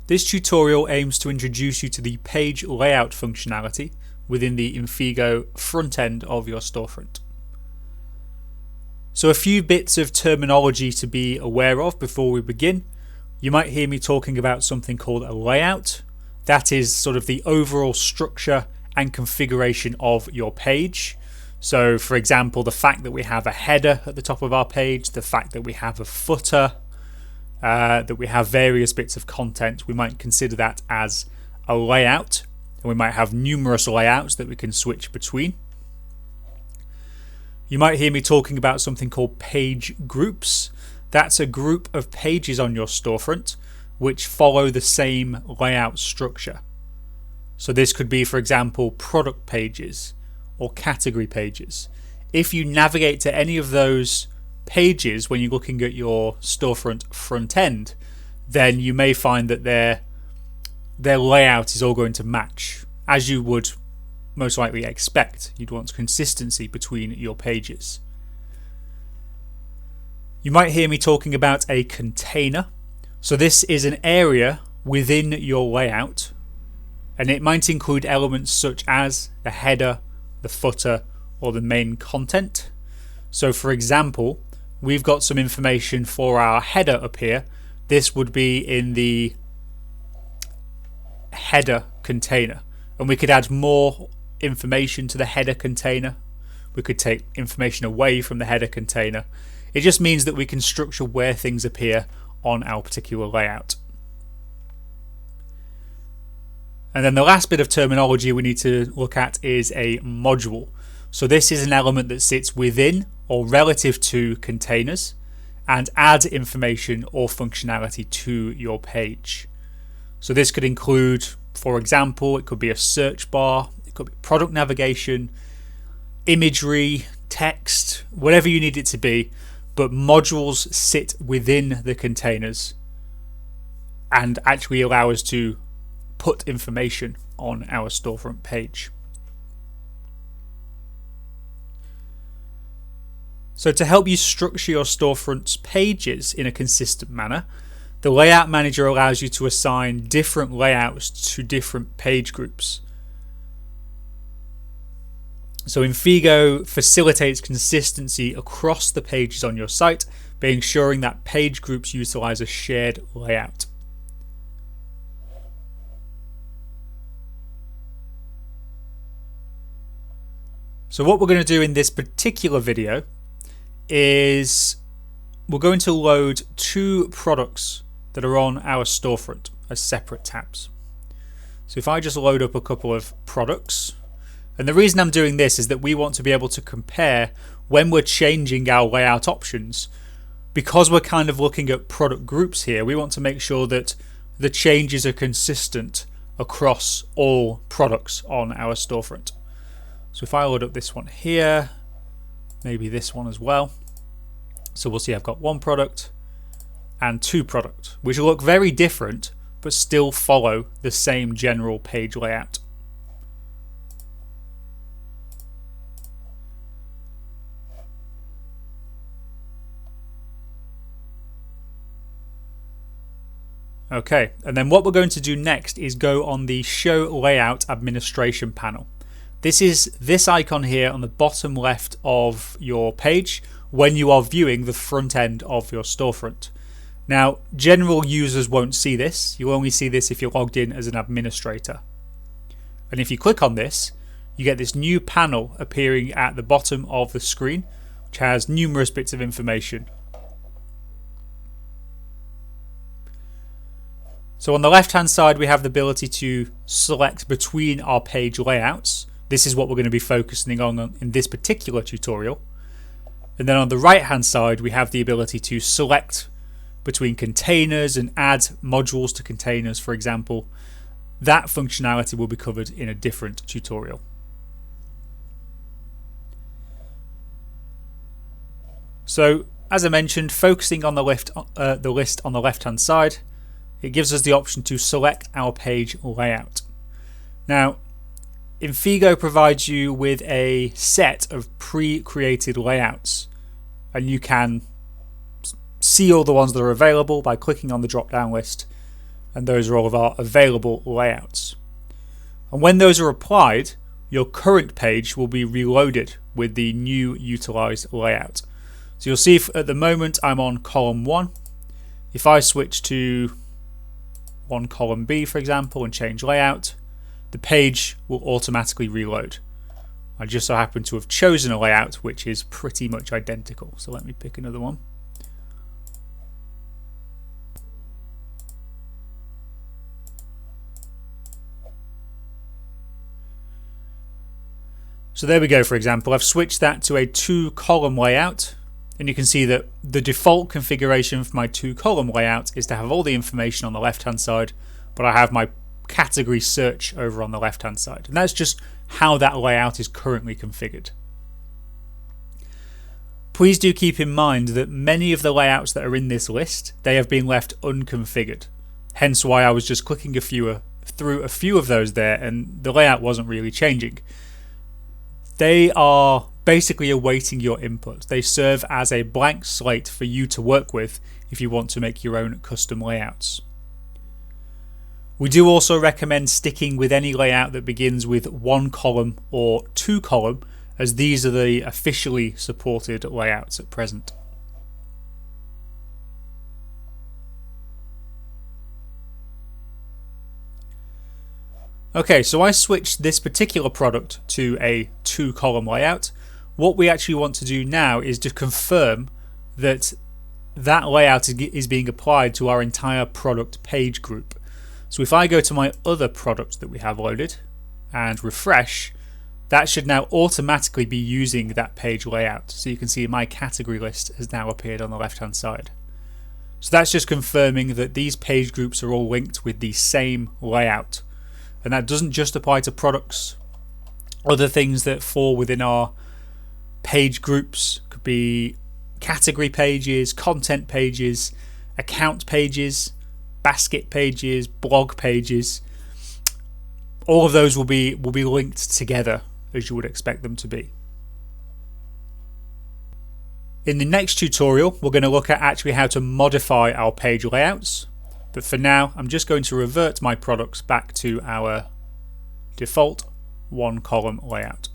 This tutorial aims to introduce you to the page layout functionality within the Infigo front end of your storefront. So a few bits of terminology to be aware of before we begin. You might hear me talking about something called a layout. That is sort of the overall structure and configuration of your page. So for example, the fact that we have a header at the top of our page, the fact that we have a footer, that we have various bits of content, we might consider that as a layout. And we might have numerous layouts that we can switch between. You might hear me talking about something called page groups. That's a group of pages on your storefront which follow the same layout structure. So this could be, for example, product pages or category pages. If you navigate to any of those pages when you're looking at your storefront front end, then you may find that their layout is all going to match, as you would most likely expect. You'd want consistency between your pages. You might hear me talking about a container. So this is an area within your layout, and it might include elements such as the header, the footer, or the main content. So for example, we've got some information for our header up here. This would be in the header container, and we could add more information to the header container. We could take information away from the header container. It just means that we can structure where things appear on our particular layout. And then the last bit of terminology we need to look at is a module. So this is an element that sits within or relative to containers and adds information or functionality to your page. So this could include, for example, it could be a search bar, it could be product navigation, imagery, text, whatever you need it to be, but modules sit within the containers and actually allow us to put information on our storefront page. So to help you structure your storefront's pages in a consistent manner, the Layout Manager allows you to assign different layouts to different page groups. So Infigo facilitates consistency across the pages on your site by ensuring that page groups utilize a shared layout. So what we're going to do in this particular video is we're going to load two products that are on our storefront as separate tabs. So if I just load up a couple of products, and the reason I'm doing this is that we want to be able to compare when we're changing our layout options. Because we're kind of looking at product groups here, we want to make sure that the changes are consistent across all products on our storefront. So if I load up this one here, maybe this one as well. So we'll see I've got one product and two products, which look very different but still follow the same general page layout. Okay, and then what we're going to do next is go on the Show Layout Administration panel. This is this icon here on the bottom left of your page when you are viewing the front end of your storefront. Now, general users won't see this. You'll only see this if you're logged in as an administrator. And if you click on this, you get this new panel appearing at the bottom of the screen, which has numerous bits of information. So on the left hand side we have the ability to select between our page layouts. This is what we're going to be focusing on in this particular tutorial. And then on the right hand side we have the ability to select between containers and add modules to containers, for example. That functionality will be covered in a different tutorial. So as I mentioned, focusing on the list on the left hand side, it gives us the option to select our page layout. Now, Infigo provides you with a set of pre-created layouts, and you can see all the ones that are available by clicking on the drop-down list and those are all of our available layouts. And when those are applied, your current page will be reloaded with the new utilized layout. So you'll see at the moment I'm on column 1. If I switch to 1 column B, for example, and change layout, the page will automatically reload. I just so happen to have chosen a layout which is pretty much identical. So let me pick another one. So there we go, for example. I've switched that to a 2-column layout, and you can see that the default configuration for my 2-column layout is to have all the information on the left-hand side, but I have my category search over on the left-hand side. And that's just how that layout is currently configured. Please do keep in mind that many of the layouts that are in this list, they have been left unconfigured. Hence why I was just clicking through a few of those there, and the layout wasn't really changing. They are basically awaiting your input. They serve as a blank slate for you to work with if you want to make your own custom layouts. We do also recommend sticking with any layout that begins with 1 column or 2 column, as these are the officially supported layouts at present. Okay, so I switched this particular product to a 2-column layout. What we actually want to do now is to confirm that that layout is being applied to our entire product page group. So if I go to my other product that we have loaded and refresh, that should now automatically be using that page layout. So you can see my category list has now appeared on the left-hand side. So that's just confirming that these page groups are all linked with the same layout. And that doesn't just apply to products. Other things that fall within our page groups could be category pages, content pages, account pages, basket pages, blog pages. All of those will be linked together as you would expect them to be. In the next tutorial, we're going to look at actually how to modify our page layouts. But for now, I'm just going to revert my products back to our default 1-column layout.